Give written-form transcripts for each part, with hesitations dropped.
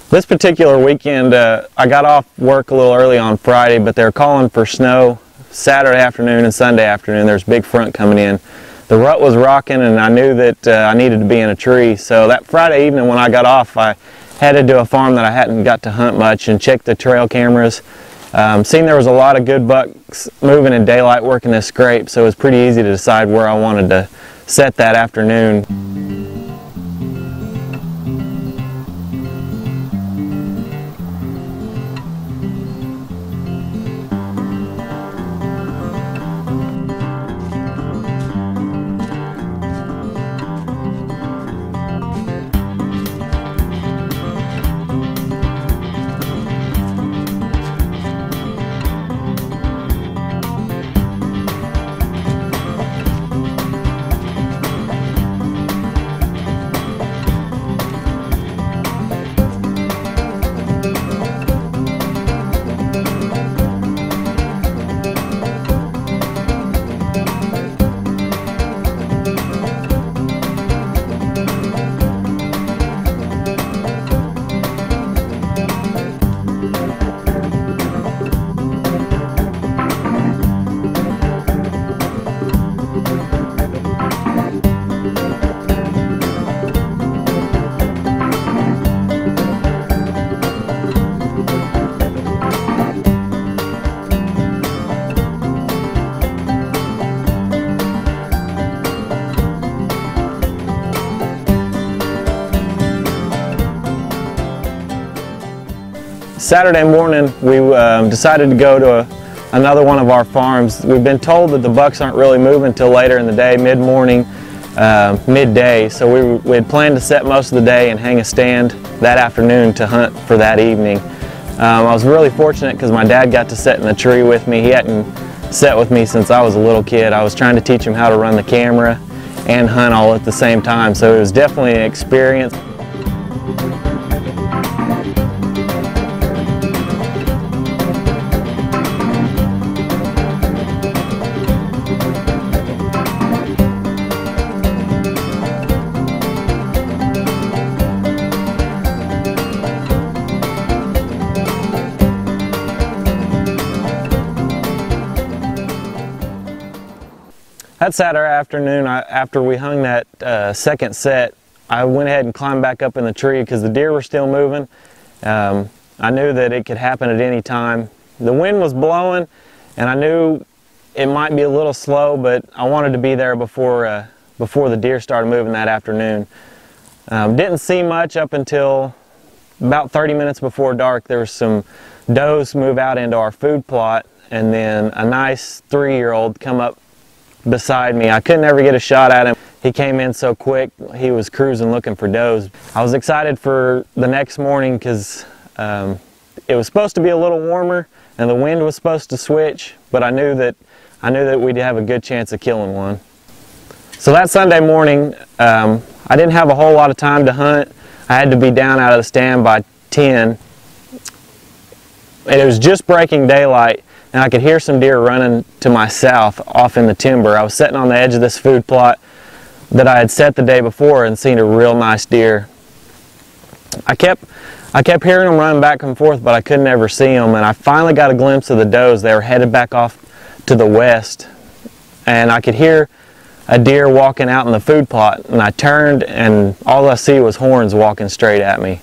This particular weekend, I got off work a little early on Friday, but they're calling for snow Saturday afternoon and Sunday afternoon. There's a big front coming in. The rut was rocking, and I knew that I needed to be in a tree. So that Friday evening when I got off, I headed to a farm that I hadn't got to hunt much and checked the trail cameras. Seen there was a lot of good bucks moving in daylight working this scrape, so it was pretty easy to decide where I wanted to set that afternoon. Saturday morning, we decided to go to another one of our farms. We've been told that the bucks aren't really moving until later in the day, mid-morning, midday. So we had planned to set most of the day and hang a stand that afternoon to hunt for that evening. I was really fortunate because my dad got to sit in the tree with me. He hadn't sat with me since I was a little kid. I was trying to teach him how to run the camera and hunt all at the same time. So it was definitely an experience. That Saturday afternoon, after we hung that second set, I went ahead and climbed back up in the tree because the deer were still moving. I knew that it could happen at any time. The wind was blowing, and I knew it might be a little slow, but I wanted to be there before the deer started moving that afternoon. Didn't see much up until about 30 minutes before dark. There was some does move out into our food plot, and then a nice 3-year-old come up beside me. I couldn't ever get a shot at him. He came in so quick. He was cruising looking for does. I was excited for the next morning because it was supposed to be a little warmer and the wind was supposed to switch, but I knew that we'd have a good chance of killing one. So that Sunday morning, I didn't have a whole lot of time to hunt. I had to be down out of the stand by 10. And it was just breaking daylight, and I could hear some deer running to my south off in the timber. I was sitting on the edge of this food plot that I had set the day before and seen a real nice deer. I kept hearing them running back and forth, but I couldn't ever see them, and I finally got a glimpse of the does. They were headed back off to the west, and I could hear a deer walking out in the food plot, and I turned and all I see was horns walking straight at me.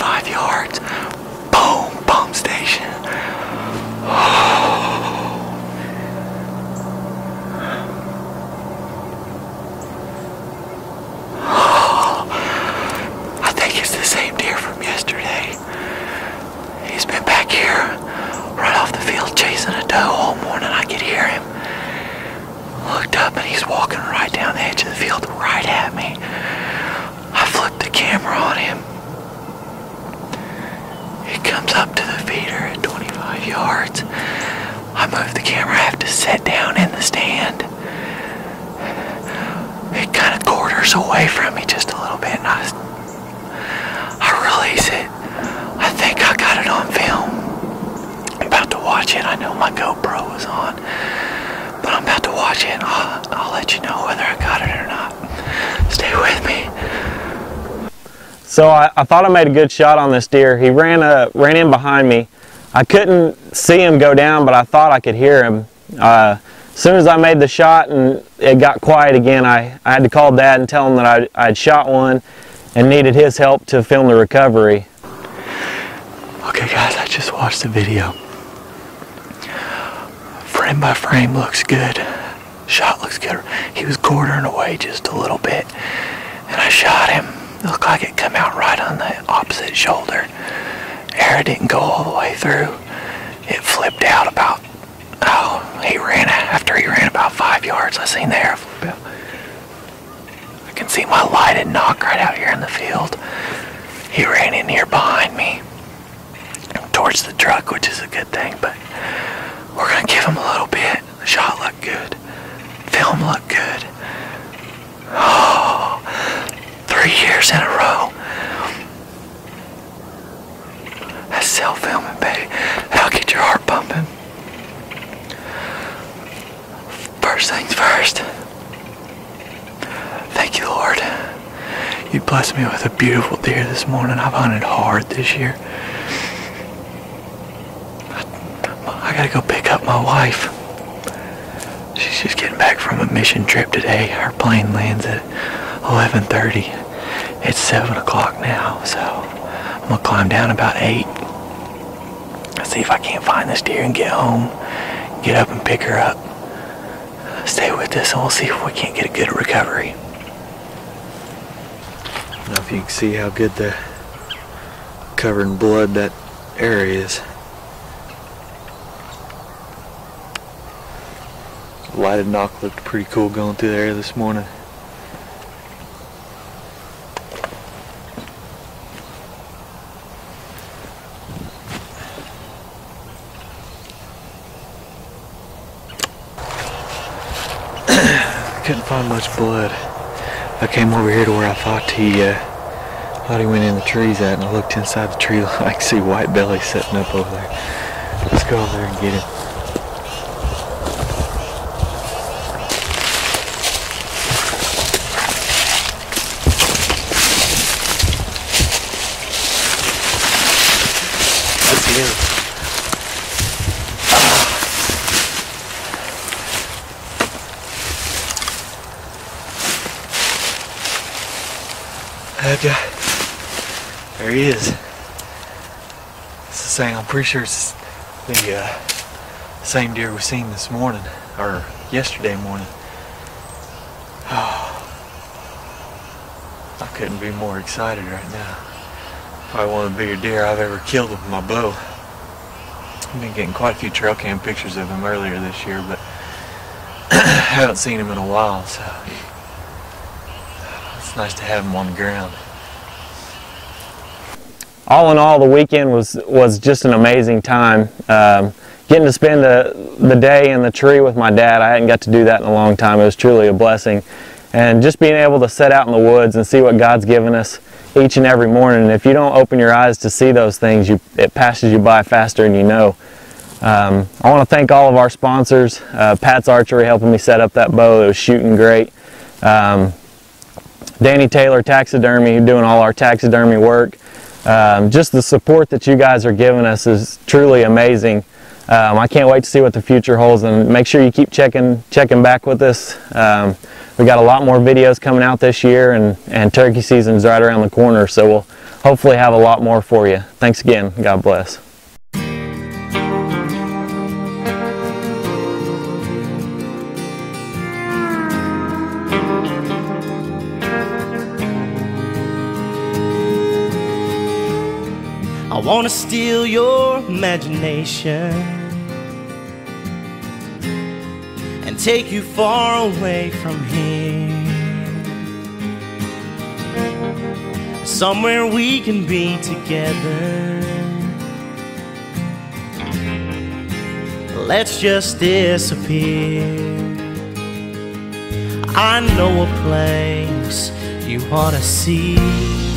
25 yards. Boom, pump station. I think it's the same deer from yesterday. He's been back here right off the field chasing a doe all morning. I could hear him. Looked up and he's walking right down the edge of the field right at me. I flipped the camera on him. He comes up to the feeder at 25 yards. I move the camera. I have to sit down in the stand. It kind of quarters away from me just a little bit, and I release it. I think I got it on film. I'm about to watch it. I know my GoPro was on, but I'm about to watch it. I'll let you know whether I got it or not. Stay with me. So I thought I made a good shot on this deer. He ran in behind me. I couldn't see him go down, but I thought I could hear him. As soon as I made the shot and it got quiet again, I had to call Dad and tell him that I had shot one and needed his help to film the recovery. Okay guys, I just watched the video. Frame by frame looks good. Shot looks good. He was quartering away just a little bit, and I shot him. It looked like it come out right on the opposite shoulder. Arrow didn't go all the way through. It flipped out about, after he ran about 5 yards, I seen the arrow flip out. I can see my lighted knock right out here in the field. He ran in here behind me towards the truck, which is a good thing, but we're gonna give him a little bit. The shot looked good. Film looked good. Oh, 3 years in a row. That's self-filming, baby. That'll get your heart pumping. First things first. Thank you, Lord. You blessed me with a beautiful deer this morning. I've hunted hard this year. I gotta go pick up my wife. She's just getting back from a mission trip today. Her plane lands at 11:30. It's 7 o'clock now, so I'm gonna climb down about 8. See if I can't find this deer and get home. Get up and pick her up. Stay with us and we'll see if we can't get a good recovery. I don't know if you can see how good the covered in blood that area is. Lighted knock looked pretty cool going through there this morning. Couldn't find much blood. I came over here to where I thought he went in the trees at, and I looked inside the tree. I can see white belly sitting up over there. Let's go over there and get him. That's him. That guy. There he is. It's the same. I'm pretty sure it's the same deer we seen this morning, or yesterday morning. Oh, I couldn't be more excited right now. Probably one of the bigger deer I've ever killed with my bow. I've been getting quite a few trail cam pictures of him earlier this year, but haven't seen him in a while, so it's nice to have him on the ground. All in all, the weekend was just an amazing time. Getting to spend the day in the tree with my dad, I hadn't got to do that in a long time. It was truly a blessing. And just being able to sit out in the woods and see what God's given us each and every morning. And if you don't open your eyes to see those things, it passes you by faster than you know. I want to thank all of our sponsors. Pat's Archery helping me set up that bow. It was shooting great. Danny Taylor Taxidermy, doing all our taxidermy work. Just the support that you guys are giving us is truly amazing. I can't wait to see what the future holds, and make sure you keep checking back with us. We got a lot more videos coming out this year, and turkey season's right around the corner, so hopefully have a lot more for you. Thanks again. God bless. I wanna steal your imagination and take you far away from here, somewhere we can be together. Let's just disappear. I know a place you ought to see.